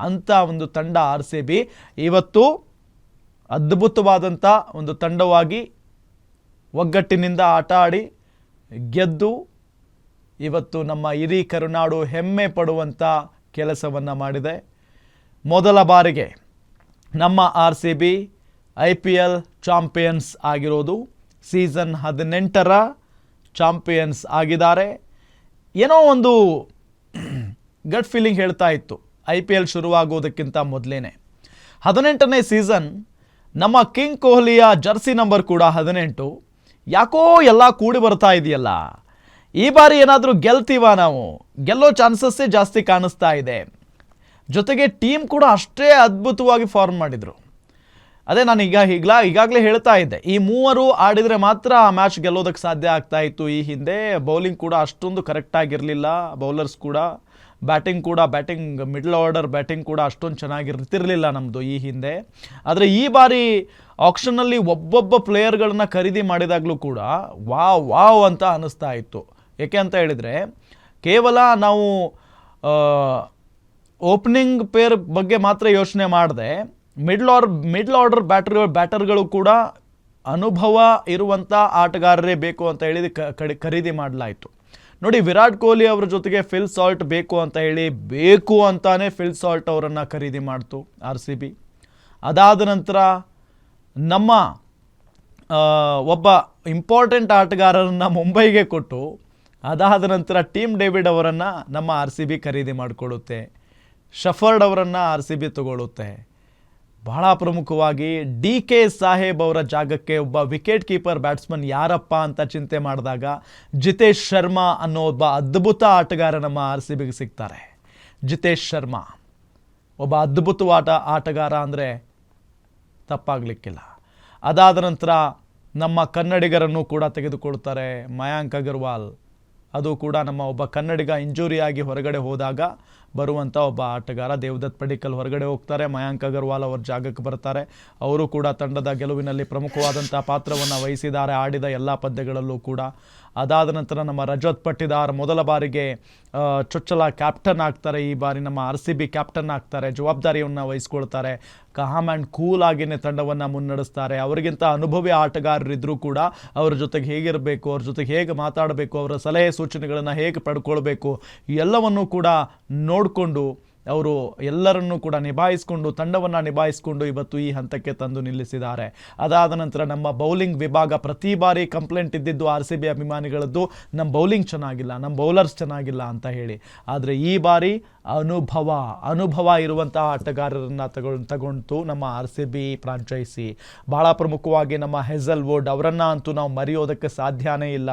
ಅಂಥ ಒಂದು ತಂಡ RCB ಇವತ್ತು ಅದ್ಭುತವಾದಂಥ ಒಂದು ತಂಡವಾಗಿ ಒಗ್ಗಟ್ಟಿನಿಂದ ಆಟ ಆಡಿ ಗೆದ್ದು ಇವತ್ತು ನಮ್ಮ ಇಡೀ ಕರುನಾಡು ಹೆಮ್ಮೆ ಪಡುವಂಥ ಕೆಲಸವನ್ನು ಮಾಡಿದೆ. ಮೊದಲ ಬಾರಿಗೆ ನಮ್ಮ RCB IPL ಚಾಂಪಿಯನ್ಸ್ ಆಗಿರೋದು. ಸೀಸನ್ 18ರ ಚಾಂಪಿಯನ್ಸ್ ಆಗಿದ್ದಾರೆ. ಏನೋ ಒಂದು ಗಟ್ ಫೀಲಿಂಗ್ ಹೇಳ್ತಾ ಇತ್ತು IPL ಶುರುವಾಗೋದಕ್ಕಿಂತ ಮೊದಲೇ. 18ನೇ ಸೀಸನ್ ನಮ್ಮ ಕಿಂಗ್ ಕೊಹ್ಲಿಯ ಜರ್ಸಿ ನಂಬರ್ ಕೂಡ 18. ಯಾಕೋ ಎಲ್ಲ ಕೂಡಿ ಬರ್ತಾ ಇದೆಯಲ್ಲ, ಈ ಬಾರಿ ಏನಾದರೂ ಗೆಲ್ತೀವ, ನಾವು ಗೆಲ್ಲೋ ಚಾನ್ಸಸ್ಸೇ ಜಾಸ್ತಿ ಕಾಣಿಸ್ತಾ ಇದೆ. ಜೊತೆಗೆ ಟೀಮ್ ಕೂಡ ಅಷ್ಟೇ ಅದ್ಭುತವಾಗಿ ಫಾರ್ಮ್ ಮಾಡಿದರು. ಅದೇ ನಾನು ಈಗಾಗಲೇ ಹೇಳ್ತಾ ಇದ್ದೆ, ಈ ಮೂವರು ಆಡಿದರೆ ಮಾತ್ರ ಆ ಮ್ಯಾಚ್ ಗೆಲ್ಲೋದಕ್ಕೆ ಸಾಧ್ಯ ಆಗ್ತಾ ಇತ್ತು. ಈ ಹಿಂದೆ ಬೌಲಿಂಗ್ ಕೂಡ ಅಷ್ಟೊಂದು ಕರೆಕ್ಟಾಗಿರಲಿಲ್ಲ, ಬೌಲರ್ಸ್ ಕೂಡ ಬ್ಯಾಟಿಂಗ್ ಮಿಡ್ಲ್ ಆರ್ಡರ್ ಬ್ಯಾಟಿಂಗ್ ಕೂಡ ಅಷ್ಟೊಂದು ಚೆನ್ನಾಗಿರ್ತಿರಲಿಲ್ಲ ನಮ್ಮದು ಈ ಹಿಂದೆ. ಆದರೆ ಈ ಬಾರಿ ಆಕ್ಷನ್ನಲ್ಲಿ ಒಬ್ಬೊಬ್ಬ ಪ್ಲೇಯರ್ಗಳನ್ನ ಖರೀದಿ ಮಾಡಿದಾಗಲೂ ಕೂಡ ವಾವ್ ಅಂತ ಅನ್ನಿಸ್ತಾ ಇತ್ತು. ಏಕೆ ಅಂತ ಹೇಳಿದರೆ, ಕೇವಲ ನಾವು ಓಪನಿಂಗ್ ಪೇರ್ ಬಗ್ಗೆ ಮಾತ್ರ ಯೋಚನೆ ಮಾಡದೆ ಮಿಡ್ಲ್ ಆರ್ಡರ್ ಬ್ಯಾಟರ್ಗಳು ಕೂಡ ಅನುಭವ ಇರುವಂಥ ಆಟಗಾರರೇ ಬೇಕು ಅಂತ ಹೇಳಿ ಖರೀದಿ ಮಾಡಲಾಯಿತು. ನೋಡಿ, ವಿರಾಟ್ ಕೊಹ್ಲಿ ಅವರ ಜೊತೆಗೆ ಫಿಲ್ ಸಾಲ್ಟ್ ಬೇಕು ಅಂತಾನೆ ಫಿಲ್ ಸಾಲ್ಟ್ ಅವರನ್ನು ಖರೀದಿ ಮಾಡ್ತು RCB. ಅದಾದ ನಂತರ ನಮ್ಮ ಒಬ್ಬ ಇಂಪಾರ್ಟೆಂಟ್ ಆಟಗಾರರನ್ನು ಮುಂಬೈಗೆ ಕೊಟ್ಟು, ಅದಾದ ನಂತರ ಟೀಮ್ ಡೇವಿಡ್ ಅವರನ್ನು ನಮ್ಮ RCB ಖರೀದಿ ಮಾಡಿಕೊಳ್ಳುತ್ತೆ. ಶಫರ್ಡ್ ಅವರನ್ನು RCB ತಗೊಳ್ಳುತ್ತೆ. ಬಹಳ ಪ್ರಮುಖವಾಗಿ DK ಸಾಹೇಬ್ ಅವರ ಜಾಗಕ್ಕೆ ಒಬ್ಬ ವಿಕೆಟ್ ಕೀಪರ್ ಬ್ಯಾಟ್ಸ್ಮನ್ ಯಾರಪ್ಪ ಅಂತ ಚಿಂತೆ ಮಾಡಿದಾಗ ಜಿತೇಶ್ ಶರ್ಮಾ ಅನ್ನೋ ಒಬ್ಬ ಅದ್ಭುತ ಆಟಗಾರ ನಮ್ಮ RCBಗೆ ಸಿಗ್ತಾರೆ. ಜಿತೇಶ್ ಶರ್ಮಾ ಒಬ್ಬ ಅದ್ಭುತವಾದ ಆಟಗಾರ ಅಂದರೆ ತಪ್ಪಾಗಲಿಕ್ಕಿಲ್ಲ. ಅದಾದ ನಂತರ ನಮ್ಮ ಕನ್ನಡಿಗರನ್ನು ಕೂಡ ತೆಗೆದುಕೊಳ್ತಾರೆ. ಮಯಾಂಕ್ ಅಗರ್ವಾಲ್, ಅದು ಕೂಡ ನಮ್ಮ ಒಬ್ಬ ಕನ್ನಡಿಗ ಇಂಜುರಿಯಾಗಿ ಹೊರಗಡೆ ಹೋದಾಗ ಬರುವಂಥ ಒಬ್ಬ ಆಟಗಾರ. ದೇವದತ್ ಪಡಿಕ್ಕಲ್ ಹೊರಗಡೆ ಹೋಗ್ತಾರೆ, ಮಯಾಂಕ್ ಅಗರ್ವಾಲ್ ಅವರ ಜಾಗಕ್ಕೆ ಬರ್ತಾರೆ. ಅವರು ಕೂಡ ತಂಡದ ಗೆಲುವಿನಲ್ಲಿ ಪ್ರಮುಖವಾದಂಥ ಪಾತ್ರವನ್ನು ವಹಿಸಿದ್ದಾರೆ, ಆಡಿದ ಎಲ್ಲ ಪಂದ್ಯಗಳಲ್ಲೂ ಕೂಡ. ಅದಾದ ನಂತರ ನಮ್ಮ ರಜತ್ ಪಟ್ಟಿದಾರ್ ಮೊದಲ ಬಾರಿಗೆ ಚೊಚ್ಚಲ ಕ್ಯಾಪ್ಟನ್ ಆಗ್ತಾರೆ. ಈ ಬಾರಿ ನಮ್ಮ RCB ಕ್ಯಾಪ್ಟನ್ ಆಗ್ತಾರೆ, ಜವಾಬ್ದಾರಿಯನ್ನು ವಹಿಸ್ಕೊಳ್ತಾರೆ. ಕಾಮ್ ಆ್ಯಂಡ್ ಕೂಲ್ ಆಗಿಯೇ ತಂಡವನ್ನು ಮುನ್ನಡೆಸ್ತಾರೆ. ಅವರಿಗಿಂತ ಅನುಭವಿ ಆಟಗಾರರಿದ್ದರೂ ಕೂಡ ಅವ್ರ ಜೊತೆಗೆ ಹೇಗಿರಬೇಕು, ಅವ್ರ ಜೊತೆಗೆ ಹೇಗೆ ಮಾತಾಡಬೇಕು, ಅವರ ಸಲಹೆ ಸೂಚನೆಗಳನ್ನು ಹೇಗೆ ಪಡ್ಕೊಳ್ಬೇಕು, ಎಲ್ಲವನ್ನೂ ಕೂಡ ನೋಡಿಕೊಂಡು ಅವರು ಎಲ್ಲರನ್ನೂ ಕೂಡ ತಂಡವನ್ನು ನಿಭಾಯಿಸಿಕೊಂಡು ಇವತ್ತು ಈ ಹಂತಕ್ಕೆ ತಂದು ನಿಲ್ಲಿಸಿದ್ದಾರೆ. ಅದಾದ ನಂತರ ನಮ್ಮ ಬೌಲಿಂಗ್ ವಿಭಾಗ, ಪ್ರತಿ ಬಾರಿ ಕಂಪ್ಲೇಂಟ್ ಇದ್ದಿದ್ದು RCB ಅಭಿಮಾನಿಗಳದ್ದು, ನಮ್ಮ ಬೌಲಿಂಗ್ ಚೆನ್ನಾಗಿಲ್ಲ, ನಮ್ಮ ಬೌಲರ್ಸ್ ಚೆನ್ನಾಗಿಲ್ಲ ಅಂತ ಹೇಳಿ. ಆದರೆ ಈ ಬಾರಿ ಅನುಭವ ಇರುವಂಥ ಆಟಗಾರರನ್ನು ತಗೊಂಡು ನಮ್ಮ RCB ಫ್ರಾಂಚೈಸಿ. ಭಾಳ ಪ್ರಮುಖವಾಗಿ ನಮ್ಮ ಹೆಜಲ್ವುಡ್ ಅವರನ್ನು ಅಂತೂ ನಾವು ಮರೆಯೋದಕ್ಕೆ ಸಾಧ್ಯನೇ ಇಲ್ಲ.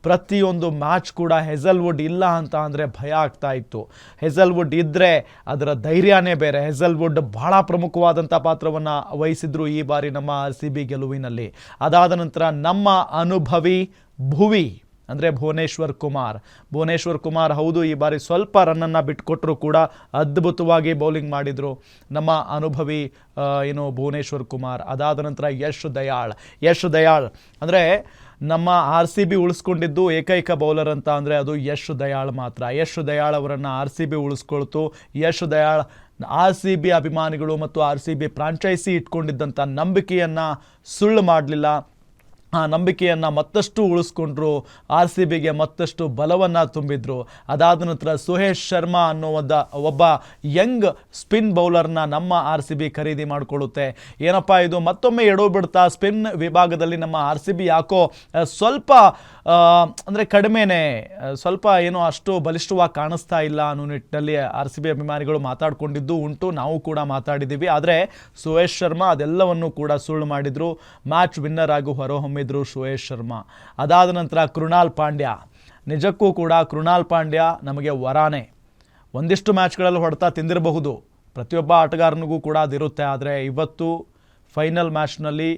ಪ್ರತಿಯೊಂದು ಮ್ಯಾಚ್ ಕೂಡ ಹೆಜಲ್ವುಡ್ ಇಲ್ಲ ಅಂತ ಅಂದರೆ ಭಯ ಆಗ್ತಾ ಇತ್ತು. ಹೆಜಲ್ವುಡ್ ಇದ್ದರೆ ಅದರ ಧೈರ್ಯನೇ ಬೇರೆ. ಹೆಜಲ್ವುಡ್ ಬಹಳ ಪ್ರಮುಖವಾದಂಥ ಪಾತ್ರವನ್ನು ವಹಿಸಿದ್ರು ಈ ಬಾರಿ ನಮ್ಮ RCB ಗೆಲುವಿನಲ್ಲಿ. ಅದಾದ ನಂತರ ನಮ್ಮ ಅನುಭವಿ ಭುವಿ ಅಂದರೆ ಭುವನೇಶ್ವರ್ ಕುಮಾರ್ ಹೌದು, ಈ ಬಾರಿ ಸ್ವಲ್ಪ ರನ್ನನ್ನು ಬಿಟ್ಟುಕೊಟ್ಟರು ಕೂಡ ಅದ್ಭುತವಾಗಿ ಬೌಲಿಂಗ್ ಮಾಡಿದರು ನಮ್ಮ ಅನುಭವಿ ಭುವನೇಶ್ವರ್ ಕುಮಾರ್. ಅದಾದ ನಂತರ ಯಶ್ ದಯಾಳ್ ಅಂದರೆ ನಮ್ಮ RCB ಉಳಿಸ್ಕೊಂಡಿದ್ದು ಏಕೈಕ ಬೌಲರ್ ಅಂತ ಅಂದರೆ ಅದು ಯಶ್ ದಯಾಳ್ ಮಾತ್ರ. ಯಶ್ ದಯಾಳ್ ಅವರನ್ನು RCB ಉಳಿಸ್ಕೊಳ್ತು. ಯಶ್ ದಯಾಳ್ RCB ಅಭಿಮಾನಿಗಳು ಮತ್ತು RCB ಫ್ರಾಂಚೈಸಿ ಇಟ್ಕೊಂಡಿದ್ದಂಥ ನಂಬಿಕೆಯನ್ನು ಸುಳ್ಳು ಮಾಡಲಿಲ್ಲ. ಆ ನಂಬಿಕೆಯನ್ನು ಮತ್ತಷ್ಟು ಉಳಿಸ್ಕೊಂಡ್ರು, RCBಗೆ ಮತ್ತಷ್ಟು ಬಲವನ್ನು ತುಂಬಿದ್ರು. ಅದಾದ ನಂತರ ಸುಹೇಶ್ ಶರ್ಮಾ ಅನ್ನೋ ಒಬ್ಬ ಯಂಗ್ ಸ್ಪಿನ್ ಬೌಲರ್ನ ನಮ್ಮ RCB ಖರೀದಿ ಮಾಡಿಕೊಳ್ಳುತ್ತೆ. ಏನಪ್ಪ ಇದು, ಮತ್ತೊಮ್ಮೆ ಎಡವು ಬಿಡ್ತಾ ಸ್ಪಿನ್ ವಿಭಾಗದಲ್ಲಿ ನಮ್ಮ RCB ಯಾಕೋ ಸ್ವಲ್ಪ ಅಂದರೆ ಕಡಿಮೆನೇ, ಸ್ವಲ್ಪ ಏನೋ ಅಷ್ಟು ಬಲಿಷ್ಠವಾಗಿ ಕಾಣಿಸ್ತಾ ಇಲ್ಲ ಅನ್ನೋ ನಿಟ್ಟಿನಲ್ಲಿ RCB ಅಭಿಮಾನಿಗಳು ಮಾತಾಡ್ಕೊಂಡಿದ್ದು ಉಂಟು, ನಾವು ಕೂಡ ಮಾತಾಡಿದ್ದೀವಿ. ಆದರೆ ಸುಹೇಶ್ ಶರ್ಮಾ ಅದೆಲ್ಲವನ್ನು ಕೂಡ ಸುಳ್ಳು ಮಾಡಿದರು. ಮ್ಯಾಚ್ ವಿನ್ನರ್ ಆಗಿ ಹೊರಹೊಮ್ಮಿದ್ರು ಸುಹೇಶ್ ಶರ್ಮಾ. ಅದಾದ ನಂತರ ಕೃಣಾಲ್ ಪಾಂಡ್ಯ, ನಿಜಕ್ಕೂ ಕೂಡ ಕೃಣಾಲ್ ಪಾಂಡ್ಯ ನಮಗೆ ವರಾನೆ. ಒಂದಿಷ್ಟು ಮ್ಯಾಚ್ಗಳಲ್ಲಿ ಹೊಡೆತ ತಿಂದಿರಬಹುದು, ಪ್ರತಿಯೊಬ್ಬ ಆಟಗಾರನಿಗೂ ಕೂಡ ಅದಿರುತ್ತೆ. ಆದರೆ ಇವತ್ತು ಫೈನಲ್ ಮ್ಯಾಚ್ನಲ್ಲಿ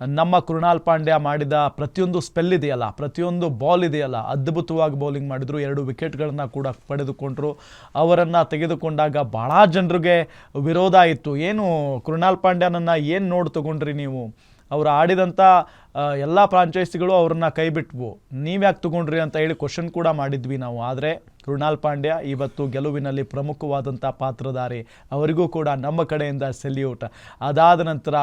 ನಮ್ಮ ಕೃಣಾಲ್ ಪಾಂಡ್ಯ ಮಾಡಿದ ಪ್ರತಿಯೊಂದು ಸ್ಪೆಲ್ ಇದೆಯಲ್ಲ, ಪ್ರತಿಯೊಂದು ಬಾಲ್ ಇದೆಯಲ್ಲ, ಅದ್ಭುತವಾಗಿ ಬೌಲಿಂಗ್ ಮಾಡಿದರು. 2 ವಿಕೆಟ್ಗಳನ್ನು ಕೂಡ ಪಡೆದುಕೊಂಡರು. ಅವರನ್ನು ತೆಗೆದುಕೊಂಡಾಗ ಭಾಳ ಜನರಿಗೆ ವಿರೋಧ ಇತ್ತು. ಏನು ಕೃಣಾಲ್ ಪಾಂಡ್ಯನನ್ನು ಏನು ನೋಡಿ ತಗೊಂಡ್ರಿ ನೀವು, ಅವರು ಆಡಿದಂಥ ಎಲ್ಲ ಫ್ರಾಂಚೈಸಿಗಳು ಅವ್ರನ್ನ ಕೈ ಬಿಟ್ವು, ನೀವ್ಯಾಕೆ ತಗೊಂಡ್ರಿ ಅಂತ ಹೇಳಿ ಕ್ವಶನ್ ಕೂಡ ಮಾಡಿದ್ವಿ ನಾವು. ಆದರೆ ಕೃಣಾಲ್ ಪಾಂಡ್ಯ ಇವತ್ತು ಗೆಲುವಿನಲ್ಲಿ ಪ್ರಮುಖವಾದಂಥ ಪಾತ್ರಧಾರಿ, ಅವರಿಗೂ ಕೂಡ ನಮ್ಮ ಕಡೆಯಿಂದ ಸೆಲ್ಯೂಟ್. ಅದಾದ ನಂತರ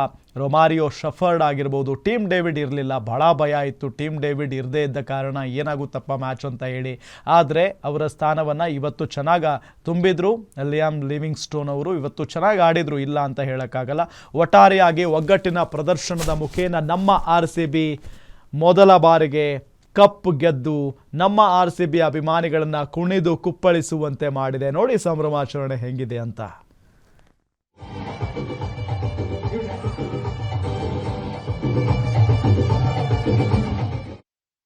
ರೊಮಾರಿಯೋ ಶಫರ್ಡ್ ಆಗಿರ್ಬೋದು, ಟೀಮ್ ಡೇವಿಡ್ ಇರಲಿಲ್ಲ, ಭಾಳ ಭಯ ಇತ್ತು ಟೀಮ್ ಡೇವಿಡ್ ಇರದೇ ಇದ್ದ ಕಾರಣ ಏನಾಗುತ್ತಪ್ಪ ಮ್ಯಾಚ್ ಅಂತ ಹೇಳಿ. ಆದರೆ ಅವರ ಸ್ಥಾನವನ್ನು ಇವತ್ತು ಚೆನ್ನಾಗಿ ತುಂಬಿದ್ರು. ಲಿಯಾಮ್ ಲಿವಿಂಗ್ ಸ್ಟೋನ್ ಅವರು ಇವತ್ತು ಚೆನ್ನಾಗಿ ಆಡಿದರು, ಇಲ್ಲ ಅಂತ ಹೇಳೋಕ್ಕಾಗಲ್ಲ. ಒಟ್ಟಾರೆಯಾಗಿ ಒಗ್ಗಟ್ಟಿನ ಪ್ರದರ್ಶನದ ಮುಖೇನ ನಮ್ಮ RCB ಮೊದಲ ಬಾರಿಗೆ ಕಪ್ ಗೆದ್ದು ನಮ್ಮ RCB ಅಭಿಮಾನಿಗಳನ್ನು ಕುಣಿದು ಕುಪ್ಪಳಿಸುವಂತೆ ಮಾಡಿದೆ. ನೋಡಿ ಸಂಭ್ರಮಾಚರಣೆ ಹೆಂಗಿದೆ ಅಂತ.